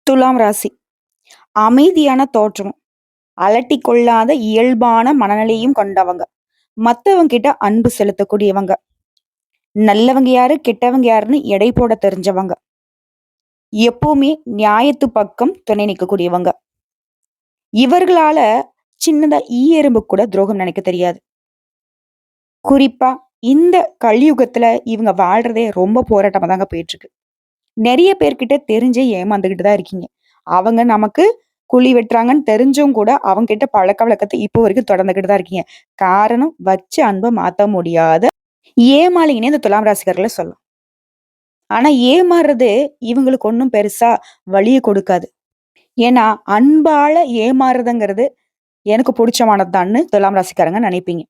துலாம் ராசி. அமைதியான தோற்றம், அலட்டிக் கொள்ளாத இயல்பான மனநிலையும் கொண்டவங்க. மத்தவங்க கிட்ட அன்பு செலுத்தக்கூடியவங்க. நல்லவங்க யாரு, கெட்டவங்க யாருன்னு எடை போட தெரிஞ்சவங்க. எப்பவுமே நியாயத்து பக்கம் துணை நிற்கக்கூடியவங்க. இவர்களால சின்னதா ஈ எறும்பு கூட துரோகம் நினைக்க தெரியாது. குறிப்பா இந்த கலியுகத்துல இவங்க வாழ்றதே ரொம்ப போராட்டமா தாங்க போயிட்டு இருக்கு. நெறைய பேர்கிட்ட தெரிஞ்சே ஏமாந்துகிட்டு தான் இருக்கீங்க. அவங்க நமக்கு குழி வெட்டுறாங்கன்னு தெரிஞ்சும் கூட அவங்க கிட்ட பழக்கவழக்கத்த இப்போ வரைக்கும் தொடர்ந்துகிட்டு தான் இருக்கீங்க. காரணம் வச்ச அன்ப மாத்த முடியாத ஏமாளிங்கன்னே இந்த துலாம் ராசிக்காரர்கள சொல்லலாம். ஆனா ஏமாறுறது இவங்களுக்கு ஒண்ணும் பெருசா வலிய கொடுக்காது. ஏன்னா அன்பால ஏமாறுறதுங்கிறது எனக்கு புடிச்சமானது தான்னு துலாம் ராசிக்காரங்க நினைப்பீங்க.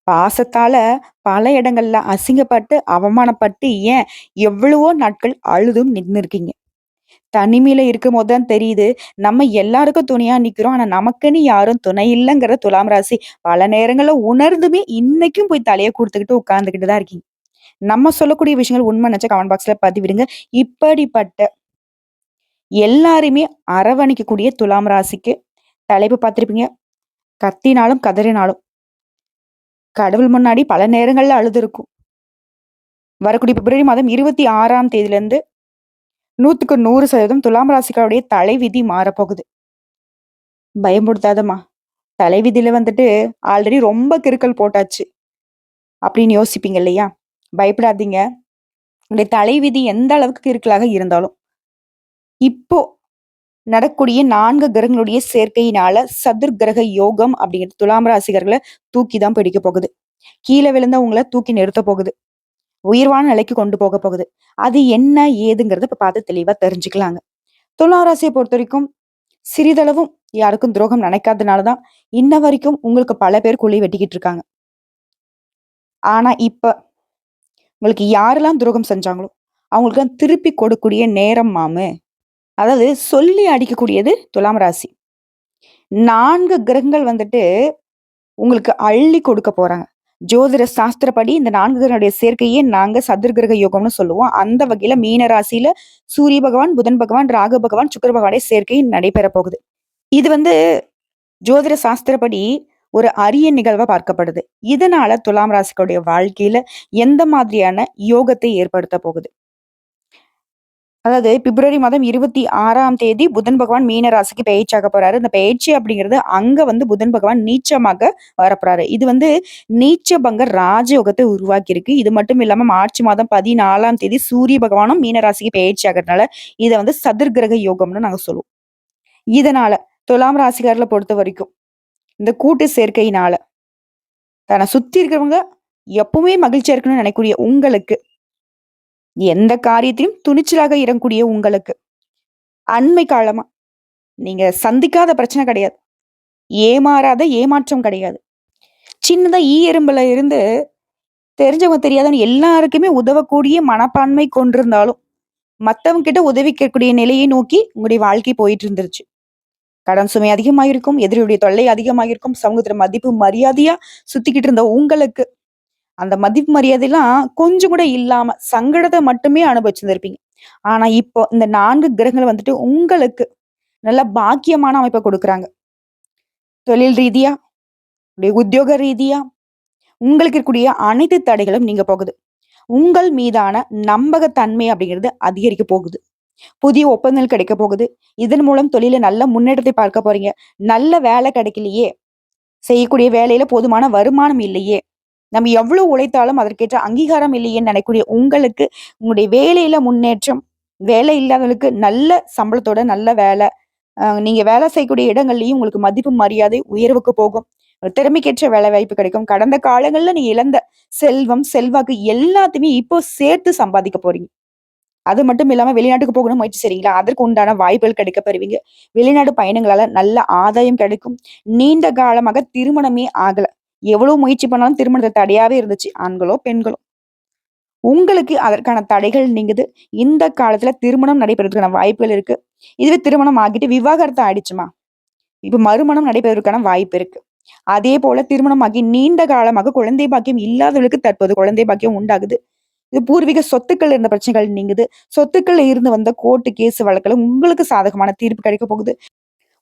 பாசத்தால பல இடங்கள்ல அசிங்கப்பட்டு, அவமானப்பட்டு ஏன் எவ்வளவோ நாட்கள் அழுதும் நின்னுருக்கீங்க. தனிமையில இருக்கும்போது தான் தெரியுது, நம்ம எல்லாருக்கும் துணையா நிக்கிறோம். ஆனா, நமக்குன்னு யாரும் துணை இல்லங்கிற துலாம் ராசி பல நேரங்கள்ல உணர்ந்துமே இன்னைக்கும் போய் தலைய குடுத்துக்கிட்டு உட்கார்ந்துகிட்டு தான் இருக்கீங்க. நம்ம சொல்லக்கூடிய விஷயங்கள் உண்மை நெனச்சா கமெண்ட் பாக்ஸ்ல பதிவிடுங்க. இப்படிப்பட்ட எல்லாரையுமே அரவணைக்கக்கூடிய துலாம் ராசிக்கு தலைப்பு பார்த்திருப்பீங்க. கத்தினாலும், கதறினாலும் கடவுள் முன்னாடி பல நேரங்கள்ல அழுதுருக்கும். வரக்கூடிய பிப்ரவரி மாதம் 26ஆம் தேதியிலிருந்து 100க்கு 100% துலாம் ராசிக்காருடைய தலைவிதி மாறப்போகுது. பயமுறுத்தாதம்மா. தலைவிதியில வந்துட்டு ஆல்ரெடி ரொம்ப கிறுக்கல் போட்டாச்சு. அப்படின்னு யோசிப்பீங்க இல்லையா? பயப்படாதீங்க. உங்களுடைய தலைவிதி எந்த அளவுக்கு கிறுக்கலாக இருந்தாலும், இப்போ நடக்கக்கூடிய 4 கிரகங்களுடைய சேர்க்கையினால சதுர்கிரக யோகம் அப்படிங்கிறது துலாம் ராசிகர்கள தூக்கி தான் பிடிக்க போகுது. கீழ விழுந்தா உங்கள தூக்கி நிறுத்த போகுது. உயர்வான நிலைக்கு கொண்டு போக போகுது. அது என்ன ஏதுங்கிறத இப்ப பார்த்து தெளிவா தெரிஞ்சுக்கலாங்க. துலாம் ராசியை பொறுத்தவரைக்கும் சிறிதளவும் யாருக்கும் துரோகம் நினைக்காதனால தான் இன்ன வரைக்கும் உங்களுக்கு பல பேர் குழி வெட்டிக்கிட்டு இருக்காங்க. ஆனா இப்ப உங்களுக்கு யாரெல்லாம் துரோகம் செஞ்சாங்களோ அவங்களுக்கெல்லாம் திருப்பி கொடுக்கக்கூடிய நேரம் மாமு. அதாவது சொல்லி அடிக்கக்கூடியது துலாம் ராசி. 4 கிரகங்கள் வந்துட்டு உங்களுக்கு அள்ளி கொடுக்க போறாங்க. ஜோதிட சாஸ்திரப்படி இந்த 4 கிரகங்களுடைய சேர்க்கையே நாங்க சதுர்கிரக யோகம்னு சொல்லுவோம். அந்த வகையில மீன ராசியில சூரிய பகவான், புதன் பகவான், ராகு பகவான், சுக்கிர பகவானுடைய சேர்க்கை நடைபெற போகுது. இது வந்து ஜோதிட சாஸ்திரப்படி ஒரு அரிய நிகழ்வா பார்க்கப்படுது. இதனால துலாம் ராசிகளுடைய வாழ்க்கையில எந்த மாதிரியான யோகத்தை ஏற்படுத்த போகுது? அதாவது பிப்ரவரி மாதம் 26ஆம் தேதி புதன் பகவான் மீன ராசிக்கு பெயர்ச்சியாக போறாரு. இந்த பெயர்ச்சி அப்படிங்கிறது அங்க வந்து புதன் பகவான் நீச்சமாக வரப்போறாரு. இது வந்து நீச்ச பங்க ராஜயோகத்தை உருவாக்கி இருக்கு. இது மட்டும் இல்லாம மார்ச் மாதம் 14ஆம் தேதி சூரிய பகவானும் மீன ராசிக்கு பெயர்ச்சி ஆகிறதுனால இதை வந்து சதுர்கிரக யோகம்னு நாங்க சொல்லுவோம். இதனால துலாம் ராசிக்காரர்களை பொறுத்த வரைக்கும் இந்த கூட்டு சேர்க்கையினால தன்னை சுத்தி இருக்கிறவங்க எப்பவுமே மகிழ்ச்சியா இருக்கணும்னு நினைக்கக்கூடிய உங்களுக்கு, எந்த காரியத்தையும் துணிச்சலாக இறங்கக்கூடிய உங்களுக்கு, அண்மை காலமா நீங்க சந்திக்காத பிரச்சனை கிடையாது. ஏமாறாத ஏமாற்றம் கிடையாது. சின்னதா ஈ எறும்புல இருந்து தெரிஞ்சவங்க தெரியாதவங்க எல்லாருக்குமே உதவக்கூடிய மனப்பான்மை கொண்டிருந்தாலும், மத்தவங்க கிட்ட உதவி கேட்கக்கூடிய நிலையை நோக்கி உங்களுடைய வாழ்க்கை போயிட்டு இருந்துருச்சு. கடன் சுமை அதிகமாயிருக்கும், எதிரியுடைய தொல்லை அதிகமாயிருக்கும், சமூகத்துல மதிப்பு மரியாதையா சுத்திக்கிட்டு இருந்த உங்களுக்கு, அந்த மதிப்பு மரியாதைலாம் கொஞ்சம் கூட இல்லாம சங்கடத்த மட்டுமே அனுபவிச்சிருந்திருப்பீங்க. ஆனா இப்போ இந்த 4 கிரகங்கள் வந்துட்டு உங்களுக்கு நல்ல பாக்கியமான அமைப்ப குடுக்குறாங்க. தொழில் ரீதியா, உடைய உத்தியோக ரீதியா, உங்களுக்கு இருக்கக்கூடிய அனைத்து தடைகளும் நீங்க போகுது. உங்கள் மீதான நம்பகத்தன்மை அப்படிங்கிறது அதிகரிக்க போகுது. புதிய ஒப்பந்தங்கள் கிடைக்க போகுது. இதன் மூலம் தொழில நல்ல முன்னேற்றத்தை பார்க்க போறீங்க. நல்ல வேலை கிடைக்கலையே, செய்யக்கூடிய வேலையில போதுமான வருமானம் இல்லையே, நம்ம எவ்வளவு உழைத்தாலும் அதற்கேற்ற அங்கீகாரம் இல்லையேன்னு நினைக்கக்கூடிய உங்களுக்கு, உங்களுடைய வேலையில முன்னேற்றம், வேலை இல்லாதவங்களுக்கு நல்ல சம்பளத்தோட நல்ல வேலை, நீங்க வேலை செய்யக்கூடிய இடங்கள்லயும் உங்களுக்கு மதிப்பு, மரியாதை உயர்வுக்கு போகும். ஒரு திறமைக்கேற்ற வேலை வாய்ப்பு கிடைக்கும். கடந்த காலங்கள்ல நீங்க இழந்த செல்வம், செல்வாக்கு எல்லாத்தையுமே இப்போ சேர்த்து சம்பாதிக்க போறீங்க. அது மட்டும் இல்லாம வெளிநாட்டுக்கு போகணும்னு முயற்சி செய்றீங்களா? அதற்கு உண்டான வாய்ப்புகள் கிடைக்க பெறுவீங்க. வெளிநாடு பயணங்களால நல்ல ஆதாயம் கிடைக்கும். நீண்ட காலமாக திருமணமே ஆகல. எவ்வளவு முயற்சி பண்ணாலும் திருமணத்துல தடையாவே இருந்துச்சு. ஆண்களோ, பெண்களோ. உங்களுக்கு அதற்கான தடைகள் நீங்குது. இந்த காலத்துல திருமணம் நடைபெறதுக்கான வாய்ப்புகள் இருக்கு. இதுவே திருமணம் ஆகிட்டு விவாகரத்து ஆயிடுச்சுமா, இப்ப மறுமணம் நடைபெறுவதற்கான வாய்ப்பு இருக்கு. அதே போல திருமணமாகி நீண்ட காலமாக குழந்தை பாக்கியம் இல்லாதவர்களுக்கு தற்போது குழந்தை பாக்கியம் உண்டாகுது. இது பூர்வீக சொத்துக்கள் இருந்த பிரச்சனைகள் நீங்குது. சொத்துக்கள்ல இருந்து வந்த கோர்ட்டு கேஸ் வழக்குல உங்களுக்கு சாதகமான தீர்ப்பு கிடைக்க போகுது.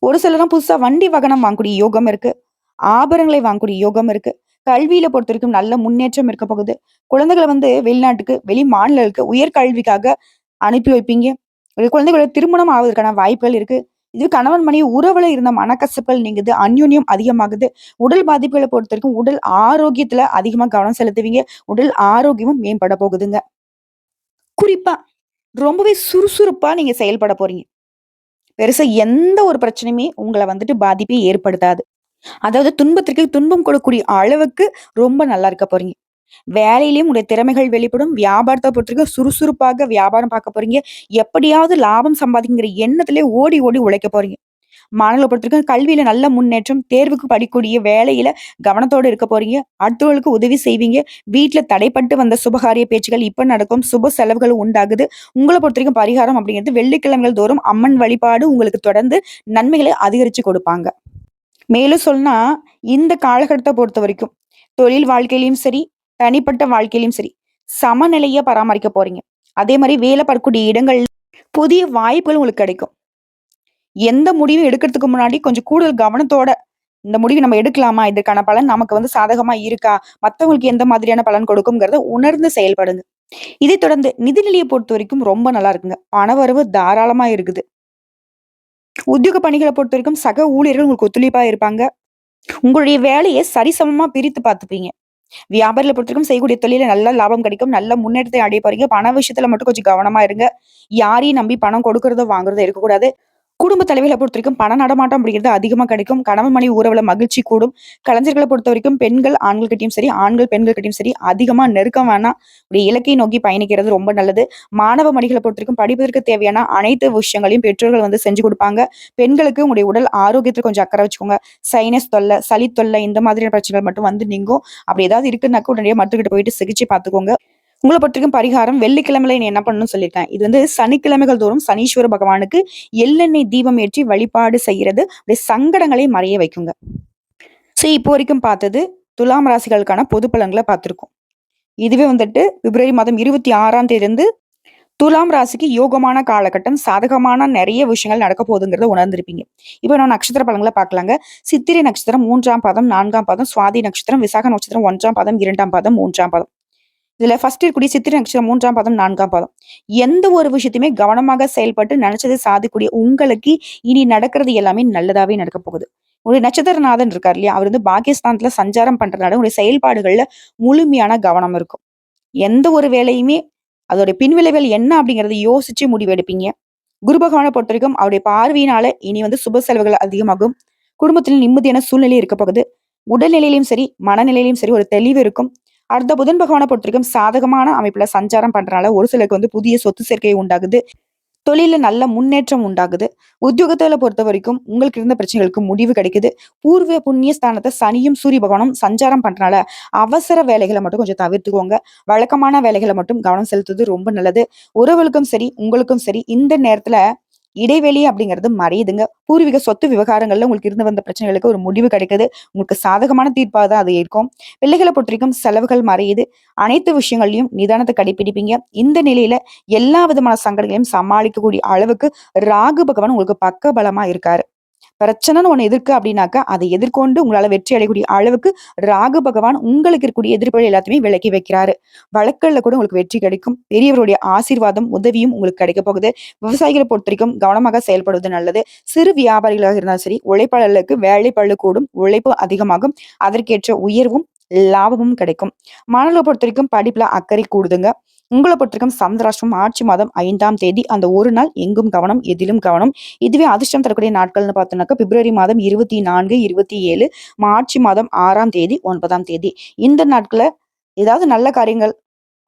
ஒரு சிலர்லாம் புதுசா வண்டி வாகனம் வாங்கக்கூடிய யோகம் இருக்கு. ஆபரணங்களை வாங்கக்கூடிய யோகம் இருக்கு. கல்வியில பொறுத்தவரைக்கும் நல்ல முன்னேற்றம் இருக்க போகுது. குழந்தைகள வெளிநாட்டுக்கு, வெளி மாநிலங்களுக்கு உயர்கல்விக்காக அனுப்பி வைப்பீங்க. ஒரு குழந்தைகளோட திருமணம் ஆவதற்கான வாய்ப்புகள் இருக்கு. இது கணவன் மனைவி உறவுல இருந்த மனக்கசப்புகள் நீங்குது. அந்யோன்யம் அதிகமாகுது. உடல் பாதிப்புகள பொறுத்தவரைக்கும் உடல் ஆரோக்கியத்துல அதிகமா கவனம் செலுத்துவீங்க. உடல் ஆரோக்கியமும் மேம்பட போகுதுங்க. குறிப்பா ரொம்பவே சுறுசுறுப்பா நீங்க செயல்பட போறீங்க. பெருசா எந்த ஒரு பிரச்சனையுமே உங்கள பாதிப்பை ஏற்படுத்தாது. அதாவது துன்பத்திற்கு துன்பம் கொடுக்கக்கூடிய அளவுக்கு ரொம்ப நல்லா இருக்க போறீங்க. வேலையிலயும் உங்களுடைய திறமைகள் வெளிப்படும். வியாபாரத்த பொறுத்தவரைக்கும் சுறுசுறுப்பாக வியாபாரம் பார்க்க போறீங்க. எப்படியாவது லாபம் சம்பாதிக்குங்கிற எண்ணத்திலே ஓடி, ஓடி உழைக்க போறீங்க. மாணவர்கள பொறுத்தவரைக்கும் கல்வியில நல்ல முன்னேற்றம், தேர்வுக்கு படிக்கக்கூடிய வேலையில கவனத்தோட இருக்க போறீங்க. அடுத்தவர்களுக்கு உதவி செய்வீங்க. வீட்ல தடைப்பட்டு வந்த சுபகாரிய பேச்சுகள் இப்ப நடக்கும். சுப செலவுகள் உண்டாகுது. உங்கள பொறுத்தவரைக்கும் பரிகாரம் அப்படிங்கிறது வெள்ளிக்கிழமைகள் தோறும் அம்மன் வழிபாடு உங்களுக்கு தொடர்ந்து நன்மைகளை அதிகரிச்சு கொடுப்பாங்க. மேலும் சொன்னா, இந்த காலகட்டத்த பொறுத்தவரைக்கும், தொழில் வாழ்க்கையிலயும் சரி, தனிப்பட்ட வாழ்க்கையிலயும் சரி, சமநிலைய பராமரிக்க போறீங்க. அதே மாரி வேலை பார்க்கக்கூடிய இடங்கள் புதிய வாய்ப்புகள் உங்களுக்கு கிடைக்கும். எந்த முடிவும் எடுக்கிறதுக்கு முன்னாடி கொஞ்சம் கூடுதல் கவனத்தோட, இந்த முடிவு நம்ம எடுக்கலாமா? இதற்கான பலன் நமக்கு சாதகமா இருக்கா? மத்தவங்களுக்கு எந்த மாதிரியான பலன் கொடுக்கும்ங்கிறத உணர்ந்து செயல்படுங்க. இதைத் தொடர்ந்து நிதிநிலைய பொறுத்தவரைக்கும் ரொம்ப நல்லா இருக்குங்க. பணவரவு தாராளமா இருக்குது. உத்தியோக பணிகள பொறுத்தவரைக்கும் சக ஊழியர்கள் உங்களுக்கு ஒத்துழைப்பா இருப்பாங்க. உங்களுடைய வேலைய சரிசமமா பிரித்து பார்த்துப்பீங்க. வியாபாரில பொறுத்தவரைக்கும் செய்யக்கூடிய தொழில்ல நல்ல லாபம் கிடைக்கும். நல்ல முன்னேற்றத்தை அடைய போறீங்க. பண விஷயத்துல மட்டும் கொஞ்சம் கவனமா இருங்க. யாரையும் நம்பி பணம் கொடுக்கறதோ, வாங்குறதோ இருக்கக்கூடாது. குடும்ப தலைவிகள பொறுத்தவரைக்கும் பண நடமாட்டம் அப்படிங்கிறது அதிகமா கிடைக்கும். கணவன் மனைவி உறவுல மகிழ்ச்சி கூடும். கலைஞர்கள பொறுத்தவரைக்கும் பெண்கள் ஆண்கள்கிட்டயும் சரி, ஆண்கள் பெண்கள்கிட்டயும் சரி அதிகமா நெருக்கம் வேணாம். உடைய இலக்கை நோக்கி பயணிக்கிறது ரொம்ப நல்லது. மாணவ மணிகள பொறுத்தவரைக்கும் படிப்பதற்கு தேவையான அனைத்து விஷயங்களையும் பெற்றோர்கள் செஞ்சு குடுப்பாங்க. பெண்களுக்கு உங்களுடைய உடல் ஆரோக்கியத்துல கொஞ்சம் அக்கறை வச்சுக்கோங்க. சைனஸ் தொல்ல, சளி தொல்ல இந்த மாதிரியான பிரச்சனைகள் மட்டும் நீங்கும். அப்படி ஏதாவது இருக்குன்னாக்க உடனடியா மருத்துவர்கிட்ட போயிட்டு சிகிச்சை பார்த்துக்கோங்க. உங்கள பொறுத்தவரைக்கும் பரிகாரம் வெள்ளிக்கிழமையில நீ என்ன பண்ணணும்னு சொல்லியிருக்கேன். இது சனிக்கிழமைகள் தோறும் சனீஸ்வர பகவானுக்கு எள்ளெண்ணெய் தீபம் ஏற்றி வழிபாடு செய்யறது உடைய சங்கடங்களை மறைய வைக்குங்க. சரி, இப்போ வரைக்கும் பார்த்தது துலாம் ராசிகளுக்கான பொது பலன்களை பார்த்திருக்கோம். இதுவே பிப்ரவரி மாதம் 26ஆம் தேதியிலிருந்து துலாம் ராசிக்கு யோகமான காலகட்டம், சாதகமான நிறைய விஷயங்கள் நடக்க போகுதுங்கிறத உணர்ந்திருப்பீங்க. இப்போ நான் நட்சத்திர பலன்களை பார்க்கலாங்க. சித்திரை நட்சத்திரம் 3ஆம் பாதம், 4ஆம் பாதம், சுவாதி நட்சத்திரம், விசாக நட்சத்திரம் 1ஆம் பாதம், 2ஆம் பாதம், 3ஆம் பாதம். இதுல ஃபர்ஸ்ட் இருக்கக்கூடிய சித்திரை நட்சத்திரம் 3ஆம் பாதம், 4ஆம் பாதம். எந்த ஒரு விஷயத்தையுமே கவனமாக செயல்பட்டு நினைச்சதை சாதிக்கக்கூடிய உங்களுக்கு இனி நடக்கிறது எல்லாமே நல்லதாவே நடக்க போகுது. உங்களுடைய நட்சத்திரநாதன் இருக்கார் இல்லையா, அவர் பாகிஸ்தான்ல சஞ்சாரம் பண்றதுனால உங்களுடைய செயல்பாடுகள்ல முழுமையான கவனம் இருக்கும். எந்த ஒரு வேலையுமே அதோட பின்விளைவுகள் என்ன அப்படிங்கறத யோசிச்சு முடிவெடுப்பீங்க. குரு பகவானை பொறுத்த வரைக்கும் அவருடைய பார்வையினால இனி சுப செலவுகள் அதிகமாகும். குடும்பத்தில் நிம்மதியான சூழ்நிலை இருக்க போகுது. உடல்நிலையிலும் சரி, மனநிலையிலும் சரி ஒரு தெளிவு இருக்கும். அடுத்த புதன் பகவானை பொறுத்த வரைக்கும் சாதகமான அமைப்புல சஞ்சாரம் பண்றதுனால ஒரு சிலருக்கு புதிய சொத்து சேர்க்கை உண்டாகுது. தொழில நல்ல முன்னேற்றம் உண்டாகுது. உத்தியோகத்துல பொறுத்த வரைக்கும் உங்களுக்கு இருந்த பிரச்சனைகளுக்கு முடிவு கிடைக்குது. பூர்வ புண்ணிய ஸ்தானத்தை சனியும் சூரிய பகவானும் சஞ்சாரம் பண்றதுனால அவசர வேலைகளை மட்டும் கொஞ்சம் தவிர்த்துக்கோங்க. வழக்கமான வேலைகளை மட்டும் கவனம் செலுத்துவது ரொம்ப நல்லது. உறவுகளுக்கும் சரி, உங்களுக்கும் சரி இந்த நேரத்துல இடைவெளி அப்படிங்கிறது மறையுதுங்க. பூர்வீக சொத்து விவகாரங்கள்ல உங்களுக்கு இருந்து வந்த பிரச்சனைகளுக்கு ஒரு முடிவு கிடைக்குது. உங்களுக்கு சாதகமான தீர்ப்பா தான் அது இருக்கும். பிள்ளைகளை பொறுத்தவரைக்கும் செலவுகள் மறையுது. அனைத்து விஷயங்கள்லயும் நிதானத்தை கடைபிடிப்பீங்க. இந்த நிலையில எல்லா விதமான சங்கடங்களையும் சமாளிக்கக்கூடிய அளவுக்கு ராகு பகவான் உங்களுக்கு பக்க பலமா இருக்காரு. பிரச்சனைன்னு ஒண்ணு எதிர்க்கு அப்படின்னாக்கா அதை எதிர்கொண்டு உங்களால வெற்றி அடையக்கூடிய அளவுக்கு ராகு பகவான் உங்களுக்கு இருக்கக்கூடிய எதிர்ப்புகள் எல்லாத்தையுமே விலக்கி வைக்கிறாரு. வழக்குகள்ல கூட உங்களுக்கு வெற்றி கிடைக்கும். பெரியவருடைய ஆசீர்வாதம் உதவியும் உங்களுக்கு கிடைக்க போகுது. விவசாயிகளை பொறுத்த வரைக்கும் கவனமாக செயல்படுவது நல்லது. சிறு வியாபாரிகளாக இருந்தாலும் சரி, உழைப்பாளர்களுக்கு வேலை பளு கூடும், உழைப்பு அதிகமாகும். அதற்கேற்ற உயர்வும் லாபமும் கிடைக்கும். மாணவர்களை பொறுத்த வரைக்கும் படிப்புல அக்கறை கூடுதுங்க. உங்களை பொறுத்தவரைக்கும் சந்திராஷ்டிரம் மார்ச் மாதம் 5ஆம் தேதி அந்த ஒரு நாள் எங்கும் கவனம், எதிலும் கவனம். இதுவே அதிர்ஷ்டம் தரக்கூடிய நாட்கள்னு பார்த்தோம்னாக்கா பிப்ரவரி மாதம் 24, 27, மார்ச் மாதம் 6ஆம் தேதி, 9ஆம் தேதி. இந்த நாட்கள ஏதாவது நல்ல காரியங்கள்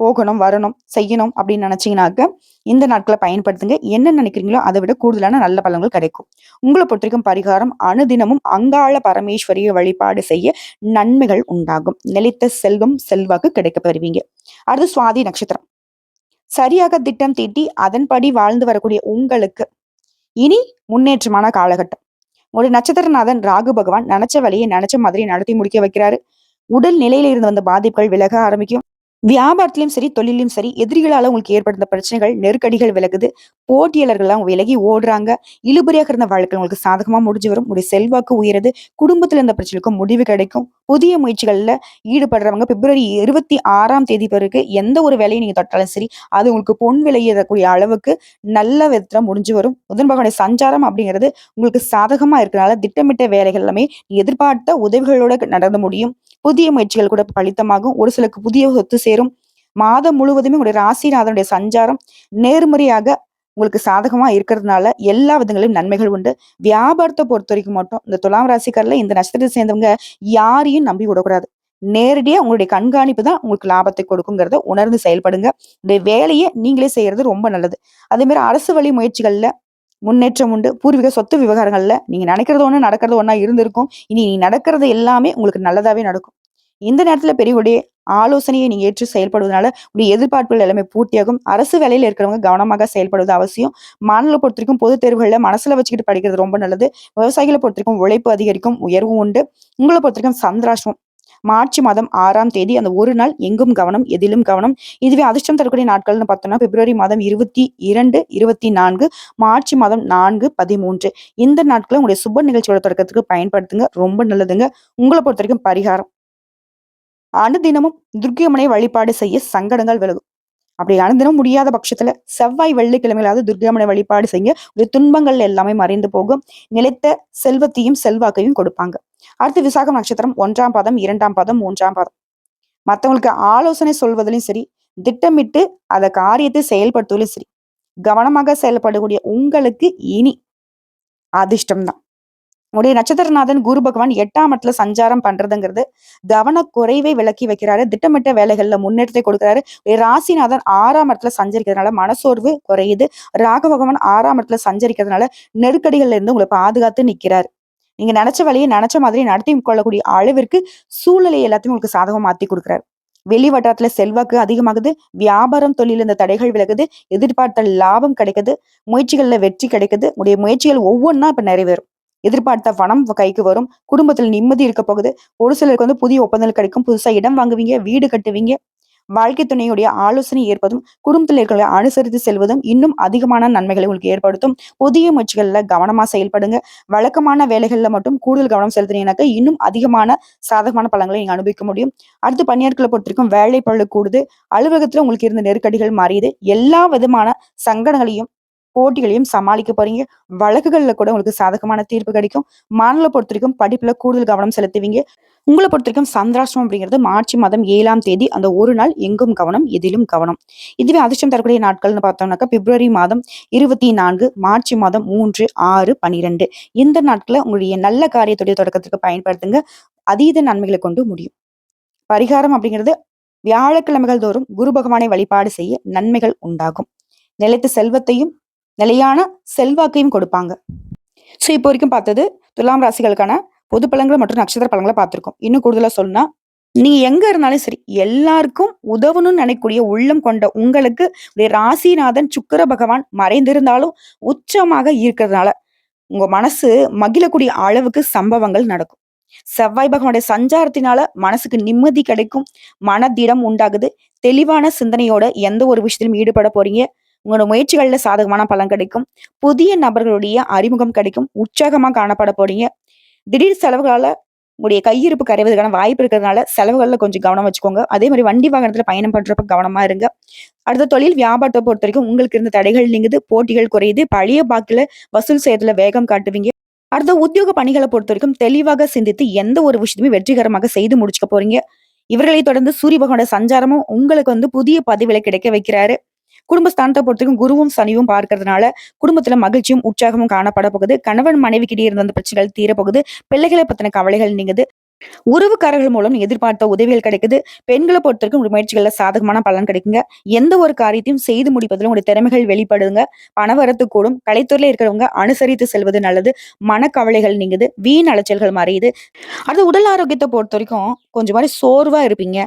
போகணும், வரணும், செய்யணும் அப்படின்னு நினைச்சீங்கன்னாக்க இந்த நாட்களை பயன்படுத்துங்க. என்ன நினைக்கிறீங்களோ அதை விட கூடுதலான நல்ல பலன்கள் கிடைக்கும். உங்களை பொறுத்தவரைக்கும் பரிகாரம் அனுதினமும் அங்காள பரமேஸ்வரிய வழிபாடு செய்ய நன்மைகள் உண்டாகும். நிலைத்த செல்வம் செல்வாக்கு கிடைக்க பெறுவீங்க. அடுத்து சுவாதி நட்சத்திரம். சரியாக திட்டம் தீட்டி அதன்படி வாழ்ந்து வரக்கூடிய உங்களுக்கு இனி முன்னேற்றமான காலகட்டம். ஒரு நட்சத்திரநாதன் ராகு பகவான் நினைச்ச வழியை நினைச்ச மாதிரி நடத்தி முடிக்க வைக்கிறாரு. உடல் நிலையில இருந்து வந்த பாதிப்புகள் விலக ஆரம்பிக்கும். வியாபாரத்திலயும் சரி, தொழில்லயும் சரி, எதிரிகளால உங்களுக்கு ஏற்படுத்த பிரச்சனைகள், நெருக்கடிகள் விலகுது. போட்டியாளர்கள்லாம் விலகி ஓடுறாங்க. இழுபறியாக இருந்த வாழ்க்கை உங்களுக்கு சாதகமா முடிஞ்சு வரும். உங்களுடைய செல்வாக்கு உயருது. குடும்பத்துல இருந்த பிரச்சனைக்கும் முடிவு கிடைக்கும். புதிய முயற்சிகள்ல ஈடுபடுறவங்க பிப்ரவரி 26ஆம் தேதி பிறகு எந்த ஒரு வேலையை நீங்க தொட்டாலும் சரி, அது உங்களுக்கு பொன் விளையக்கூடிய அளவுக்கு நல்ல விதத்துல முடிஞ்சு வரும். புதன் பகவானுடைய சஞ்சாரம் அப்படிங்கிறது உங்களுக்கு சாதகமா இருக்கனால, திட்டமிட்ட வேலைகள் எல்லாமே எதிர்பார்த்த உதவிகளோட நடந்து முடியும். புதிய முயற்சிகள் கூட பலித்தமாகும். ஒரு சிலருக்கு புதிய சொத்து சேரும். மாதம் முழுவதுமே உங்களுடைய ராசிநாதனுடைய சஞ்சாரம் நேர்மறையாக உங்களுக்கு சாதகமா இருக்கிறதுனால எல்லா விதங்களிலும் நன்மைகள் உண்டு. வியாபாரத்தை பொறுத்தவரைக்கும் மட்டும் இந்த துலாம் ராசிக்காரர்ல இந்த நட்சத்திரத்தை சேர்ந்தவங்க யாரையும் நம்பி விடக்கூடாது. நேரடியா உங்களுடைய கண்காணிப்பு தான் உங்களுக்கு லாபத்தை கொடுக்குங்கிறத உணர்ந்து செயல்படுங்க. இந்த வேலையை நீங்களே செய்யறது ரொம்ப நல்லது. அதே மாதிரி அரசு வழி முயற்சிகள்ல முன்னேற்றம் உண்டு. பூர்வீக சொத்து விவகாரங்கள்ல நீங்க நினைக்கிறது ஒண்ணு, நடக்கிறது ஒண்ணா இருந்திருக்கும். இனி நடக்கிறது எல்லாமே உங்களுக்கு நல்லதாவே நடக்கும். இந்த நேரத்துல பெரியவருடைய ஆலோசனையை நீங்க ஏற்று செயல்படுவதனால உங்களுடைய எதிர்பார்ப்புகள் எல்லாமே பூர்த்தியாகும். அரசு வேலையில இருக்கிறவங்க கவனமாக செயல்படுவது அவசியம். மாணவர்களை பொறுத்தவரைக்கும் பொதுத் தேர்வுகள்ல மனசுல வச்சுக்கிட்டு படிக்கிறது ரொம்ப நல்லது. விவசாயிகளை பொறுத்தவரைக்கும் உழைப்பு அதிகரிக்கும், உயர்வும் உண்டு. உங்களை பொறுத்தவரைக்கும் சந்திராஷ்டிரம் மார்ச் மாதம் 6ஆம் தேதி அந்த ஒரு நாள் எங்கும் கவனம், எதிலும் கவனம். இதுவே அதிர்ஷ்டம் தரக்கூடிய நாட்கள்னு பார்த்தோம்னா பிப்ரவரி மாதம் 22, 24, மார்ச் மாதம் 4, 13 இந்த நாட்களை உங்களுடைய சுப நிகழ்ச்சியோட தொடக்கத்துக்கு பயன்படுத்துங்க. ரொம்ப நல்லதுங்க. உங்களை பொறுத்த வரைக்கும் பரிகாரம் அனுதினமும் துர்க்கை அம்மனை வழிபாடு செய்ய சங்கடங்கள் விலகும். அப்படி அனுதினம் முடியாத பட்சத்துல செவ்வாய் வெள்ளிக்கிழமையிலாவது துர்க்கை அம்மனை வழிபாடு செய்ய ஒரு துன்பங்கள் எல்லாமே மறைந்து போகும். நிலைத்த செல்வத்தையும் செல்வாக்கையும் கொடுப்பாங்க. அடுத்து விசாகம் நட்சத்திரம் 1ஆம் பாதம், 2ஆம் பாதம், 3ஆம் பாதம். மத்தவங்களுக்கு ஆலோசனை சொல்வதிலும் சரி, திட்டமிட்டு அத காரியத்தை செயல்படுத்துவதிலும் சரி, கவனமாக செயல்படக்கூடிய உங்களுக்கு இனி அதிர்ஷ்டம் தான். உடைய நட்சத்திரநாதன் குரு பகவான் 8ஆம் இடத்துல சஞ்சாரம் பண்றதுங்கிறது கவனக்குறைவை விலக்கி வைக்கிறாரு. திட்டமிட்ட வேலைகள்ல முன்னேற்றத்தை கொடுக்கிறாரு. ராசிநாதன் 6ஆம் இடத்துல சஞ்சரிக்கிறதுனால மனசோர்வு குறையுது. ராக பகவான் 6ஆம் இடத்துல சஞ்சரிக்கிறதுனால நெருக்கடிகள்ல இருந்து உங்களை பாதுகாத்து நிக்கிறாரு. நீங்க நினைச்ச வேலையை நினைச்ச மாதிரி நடத்தி கொள்ளக்கூடிய அளவிற்கு சூழ்நிலை எல்லாத்தையும் உங்களுக்கு சாதகம் மாத்தி கொடுக்குறாரு. வெளி வட்டாரத்துல செல்வாக்கு அதிகமாகுது. வியாபாரம் தொழில் இந்த தடைகள் விலகுது. எதிர்பார்த்த லாபம் கிடைக்குது. முயற்சிகள்ல வெற்றி கிடைக்குது. உடைய முயற்சிகள் ஒவ்வொன்றா இப்ப நிறைவேறும். எதிர்பார்த்த பணம் கைக்கு வரும். குடும்பத்துல நிம்மதி இருக்க போகுது. ஒரு சிலருக்கு புதிய ஒப்பந்தங்கள் கிடைக்கும். புதுசா இடம் வாங்குவீங்க, வீடு கட்டுவீங்க. வாழ்க்கை துணையுடைய ஆலோசனை ஏற்பதும், குடும்பத்தில் இருக்கிற அனுசரித்து செல்வதும் இன்னும் அதிகமான நன்மைகளை உங்களுக்கு ஏற்படுத்தும். புதிய முயற்சிகள்ல கவனமா செயல்படுங்க. வழக்கமான வேலைகள்ல மட்டும் கூடுதல் கவனம் செலுத்தினீங்கன்னாக்க இன்னும் அதிகமான சாதகமான பலன்களை நீங்க அனுபவிக்க முடியும். அடுத்து பணியாட்களை பொறுத்திருக்கும் வேலை பளு கூடுது. அலுவலகத்துல உங்களுக்கு இருந்த நெருக்கடிகள் மாறியது. எல்லா விதமான சங்கடங்களையும் போட்டிகளையும் சமாளிக்க போறீங்க. வழக்குகள்ல கூட உங்களுக்கு சாதகமான தீர்ப்பு கிடைக்கும். மாணவர்களை பொறுத்தவரைக்கும் படிப்புல கூடுதல் கவனம் செலுத்துவீங்க. உங்கள பொறுத்தவரைக்கும் சந்திராஷ்டிரம் அப்படிங்கிறது மார்ச் மாதம் 7ஆம் தேதி அந்த ஒரு நாள் எங்கும் கவனம், எதிலும் கவனம். இதுவே அதிர்ஷ்டம் தரக்கூடிய நாட்கள்னு பார்த்தோம்னாக்கா பிப்ரவரி மாதம் 24, மார்ச் மாதம் 3, 6, 12 இந்த நாட்களை உங்களுடைய நல்ல காரியத்துடைய தொடக்கத்துக்கு பயன்படுத்துங்க. அதீத நன்மைகளை கொண்டு முடியும். பரிகாரம் அப்படிங்கிறது வியாழக்கிழமைகள் தோறும் குரு பகவானை வழிபாடு செய்ய நன்மைகள் உண்டாகும். நிலைத்த செல்வத்தையும் நிலையான செல்வாக்கையும் கொடுப்பாங்க. சோ இப்போ வரைக்கும் பார்த்தது துலாம் ராசிகளுக்கான பொது பலன்கள் மற்றும் நட்சத்திர பலன்களை பார்த்திருக்கோம். இன்னும் கூடுதலா சொல்லணும்னா நீங்க எங்க இருந்தாலும் சரி எல்லாருக்கும் உதவணும்னு நினைக்கக்கூடிய உள்ளம் கொண்ட உங்களுக்கு ராசிநாதன் சுக்கிர பகவான் மறைந்திருந்தாலும் உச்சமாக இருக்கிறதுனால உங்க மனசு மகிழக்கூடிய அளவுக்கு சம்பவங்கள் நடக்கும். செவ்வாய் பகவானுடைய சஞ்சாரத்தினால மனசுக்கு நிம்மதி கிடைக்கும். மனதிடம் உண்டாகுது. தெளிவான சிந்தனையோட எந்த ஒரு விஷயத்திலும் ஈடுபட போறீங்க. உங்களோட முயற்சிகள்ல சாதகமான பலன் கிடைக்கும். புதிய நபர்களுடைய அறிமுகம் கிடைக்கும். உற்சாகமா காணப்பட போறீங்க. திடீர் செலவுகளால உங்களுடைய கையிருப்பு கரைவதற்கான வாய்ப்பு இருக்கிறதுனால செலவுகள்ல கொஞ்சம் கவனம் வச்சுக்கோங்க. அதே மாதிரி வண்டி வாகனத்துல பயணம் பண்றப்ப கவனமா இருங்க. அடுத்த தொழில் வியாபாரத்தை பொறுத்த வரைக்கும் உங்களுக்கு இருந்த தடைகள் நீங்குது. போட்டிகள் குறையுது. பழைய பாக்கில வசூல் செய்யறதுல வேகம் காட்டுவீங்க. அடுத்த உத்தியோக பணிகளை பொறுத்த வரைக்கும் தெளிவாக சிந்தித்து எந்த ஒரு விஷயத்தையுமே வெற்றிகரமாக செய்து முடிச்சுக்க போறீங்க. இவர்களை தொடர்ந்து சூரிய பகவானோட சஞ்சாரமும் உங்களுக்கு புதிய பதவிகளை கிடைக்க வைக்கிறாரு. குடும்பஸ்தானத்தை பொறுத்தவரைக்கும் குருவும் சனியும் பார்க்கறதுனால குடும்பத்துல மகிழ்ச்சியும் உற்சாகமும் காணப்பட போகுது. கணவன் மனைவிக்கிட்டே இருந்த அந்த பிரச்சனைகள் தீரப்போகுது. பிள்ளைகளை பத்தின கவலைகள் நீங்குது. உறவுக்காரர்கள் மூலம் எதிர்பார்த்த உதவிகள் கிடைக்குது. பெண்களை பொறுத்தவரைக்கும் உங்க முயற்சிகள்ல சாதகமான பலன் கிடைக்குங்க. எந்த ஒரு காரியத்தையும் செய்து முடிப்பதில் உங்களுடைய திறமைகள் வெளிப்படுங்க. பணவரத்து கூடும். கலைத்துறையில இருக்கிறவங்க அனுசரித்து செல்வது நல்லது. மனக்கவலைகள் நீங்குது. வீண் அலைச்சல்கள் மறையுது. அடுத்து உடல் ஆரோக்கியத்தை பொறுத்த வரைக்கும் கொஞ்சம் மாதிரி சோர்வா இருப்பீங்க.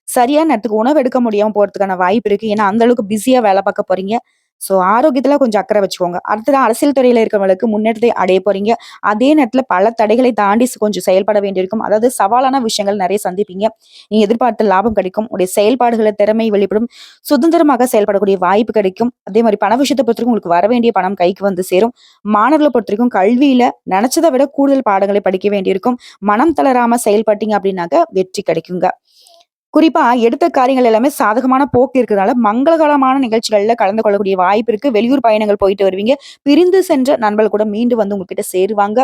சரியான நேரத்துக்கு உணவு எடுக்க முடியாம போறதுக்கான வாய்ப்பு இருக்கு. ஏன்னா அந்த அளவுக்கு பிஸியா வேலை பார்க்க போறீங்க. ஸோ ஆரோக்கியத்துல கொஞ்சம் அக்கறை வச்சுக்கோங்க. அடுத்தது அரசியல் துறையில இருக்கிறவங்களுக்கு முன்னேற்றத்தை அடைய போறீங்க. அதே நேரத்துல பல தடைகளை தாண்டி கொஞ்சம் செயல்பட வேண்டியிருக்கும். அதாவது சவாலான விஷயங்கள் நிறைய சந்திப்பீங்க. நீங்க எதிர்பார்த்த லாபம் கிடைக்கும். உடைய செயல்பாடுகள திறமை வெளிப்படும். சுதந்திரமாக செயல்படக்கூடிய வாய்ப்பு கிடைக்கும். அதே மாரி பண விஷயத்த பொறுத்தவரைக்கும் உங்களுக்கு வர வேண்டிய பணம் கைக்கு வந்து சேரும். மாணவர்கள பொறுத்தவரைக்கும் கல்வியில நெனச்சத விட கூடுதல் பாடங்களை படிக்க வேண்டியிருக்கும். மனம் தளராம செயல்பட்டீங்க அப்படின்னாக்க வெற்றி கிடைக்குங்க. குறிப்பா எடுத்த காரியங்கள் எல்லாமே சாதகமான போக்கு இருக்கிறதுனால, மங்களகரமான நிகழ்ச்சிகள்ல கலந்து கொள்ளக்கூடிய வாய்ப்பு இருக்கு. வெளியூர் பயணங்கள் போயிட்டு வருவீங்க. பிரிந்து சென்ற நண்பர்கள் கூட மீண்டு வந்து உங்ககிட்ட சேருவாங்க.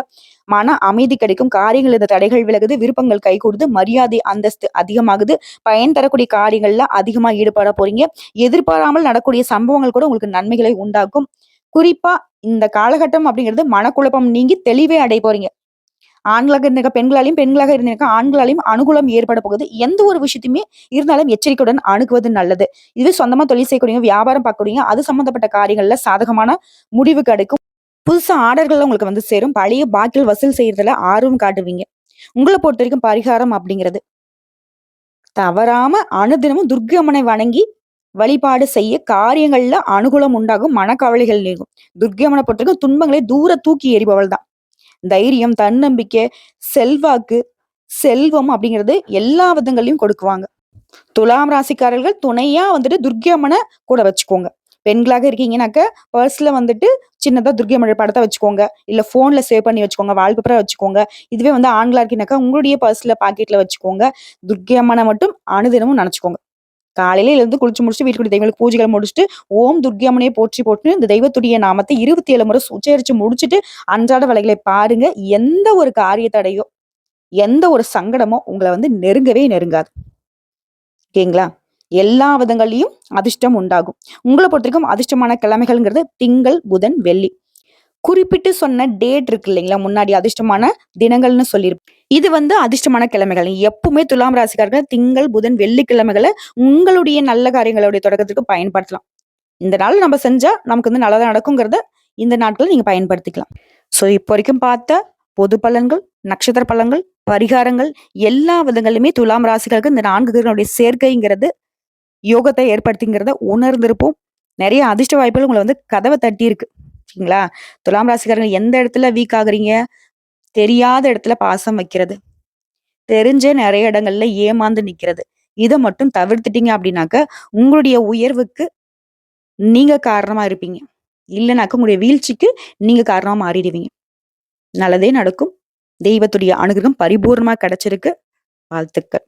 மன அமைதி கிடைக்கும். காரியங்கள் இந்த தடைகள் விலகுது. விருப்பங்கள் கைகூடுது. மரியாதை, அந்தஸ்து அதிகமாகுது. பயன் தரக்கூடிய காரியங்கள்ல அதிகமா ஈடுபட போறீங்க. எதிர்பாராமல் நடக்கக்கூடிய சம்பவங்கள் கூட உங்களுக்கு நன்மைகளை உண்டாக்கும். குறிப்பா இந்த காலகட்டம் அப்படிங்கிறது மனக்குழப்பம் நீங்கி தெளிவே அடைய போறீங்க. ஆண்களாக இருந்திருக்க பெண்களாலையும், பெண்களாக இருந்திருக்க ஆண்களாலையும் அனுகூலம் ஏற்பட போகுது. எந்த ஒரு விஷயத்தையுமே இருந்தாலும் எச்சரிக்கையுடன் அணுகுவது நல்லது. இதுவே சொந்தமா தொழில் செய்யக்கூடியவங்க, வியாபாரம் பார்க்கக்கூடியவங்க, அது சம்பந்தப்பட்ட காரியங்கள்ல சாதகமான முடிவு கிடைக்கும். புதுசா ஆர்டர்கள் உங்களுக்கு வந்து சேரும். பழைய பாக்கிகள் வசூல் செய்யறதுல ஆர்வம் காட்டுவீங்க. உங்கள பொறுத்தவரைக்கும் பரிகாரம் அப்படிங்கிறது தவறாம அனுதினமும் துர்க்கை அம்மனை வணங்கி வழிபாடு செய்ய காரியங்கள்ல அனுகூலம் உண்டாகும். மனக்கவலைகள் நீங்கும். துர்க்கை அம்மனை பொறுத்தவரைக்கும் துன்பங்களை தூர தூக்கி எறிபவள் தான். தைரியம், தன்னம்பிக்கை, செல்வாக்கு, செல்வம் அப்படிங்கிறது எல்லா விதங்களையும் கொடுக்குவாங்க. துலாம் ராசிக்காரர்கள் துணையா வந்துட்டு துர்க்கை அம்மன கூட வச்சுக்கோங்க. பெண்களாக இருக்கீங்கன்னாக்க பர்ஸ்ல வந்துட்டு சின்னதா துர்க்கை அம்மன் படத்தை வச்சுக்கோங்க. இல்ல போன்ல சேவ் பண்ணி வச்சுக்கோங்க. வால்பேப்பரா வச்சுக்கோங்க. இதுவே வந்து ஆண்களா இருக்கீங்கன்னாக்கா உங்களுடைய பர்ஸ்ல பாக்கெட்ல வச்சுக்கோங்க. துர்க்கை அம்மனை மட்டும் அனுதினமும் நினைச்சுக்கோங்க. காலையில எழுந்து குளிச்சு முடிச்சுட்டு வீட்டுக்குரிய தெய்வங்களுக்கு பூஜைகள் முடிச்சுட்டு ஓம் துர்க்கை அம்மனையே போற்றி போட்டு இந்த தெய்வத்துடைய நாமத்தை 27 முறை உச்சரிச்சு முடிச்சுட்டு அன்றாட வேலைகளை பாருங்க. எந்த ஒரு காரிய தடையோ, எந்த ஒரு சங்கடமோ உங்கள வந்து நெருங்கவே நெருங்காது. ஓகேங்களா? எல்லா விதங்கள்லயும் அதிர்ஷ்டம் உண்டாகும். உங்கள பொறுத்தவரைக்கும் அதிர்ஷ்டமான கிழமைகள்ங்கிறது திங்கள், புதன், வெள்ளி. குறிப்பிட்டு சொன்ன டேட் இருக்கு இல்லைங்களா? முன்னாடி அதிர்ஷ்டமான தினங்கள்னு சொல்லியிருப்போம். இது வந்து அதிர்ஷ்டமான கிழமைகள். எப்பவுமே துலாம் ராசிக்காரர்கள் திங்கள், புதன், வெள்ளிக்கிழமைகள உங்களுடைய நல்ல காரியங்களுடைய தொடக்கத்துக்கு பயன்படுத்தலாம். இந்த நாள் நம்ம செஞ்சா நமக்கு வந்து நல்லதா நடக்குங்கிறத இந்த நாட்கள் நீங்க பயன்படுத்திக்கலாம். ஸோ இப்போ வரைக்கும் பார்த்த பொது பலன்கள், நட்சத்திர பலன்கள், பரிகாரங்கள் எல்லா விதங்களிலுமே துலாம் ராசிகளுக்கு இந்த 4 கிரகங்களுடைய சேர்க்கைங்கிறது யோகத்தை ஏற்படுத்திங்கிறத உணர்ந்திருப்போம். நிறைய அதிர்ஷ்ட வாய்ப்புகள் உங்களை வந்து கதவை தட்டி இருக்கு. சரிங்களா? துலாம் ராசிக்காரங்க எந்த இடத்துல வீக் ஆகுறீங்க? தெரியாத இடத்துல பாசம் வைக்கிறது. தெரிஞ்ச நிறைய இடங்கள்ல ஏமாந்து நிக்கிறது. இத மட்டும் தவிர்த்துட்டீங்க அப்படின்னாக்க, உங்களுடைய உயர்வுக்கு நீங்க காரணமா இருப்பீங்க. இல்லனாக்க உங்களுடைய வீழ்ச்சிக்கு நீங்க காரணமா மாறிடுவீங்க. நல்லதே நடக்கும். தெய்வத்துடைய அனுகிரகம் பரிபூர்ணமா கிடைச்சிருக்கு. வாழ்த்துக்கள்.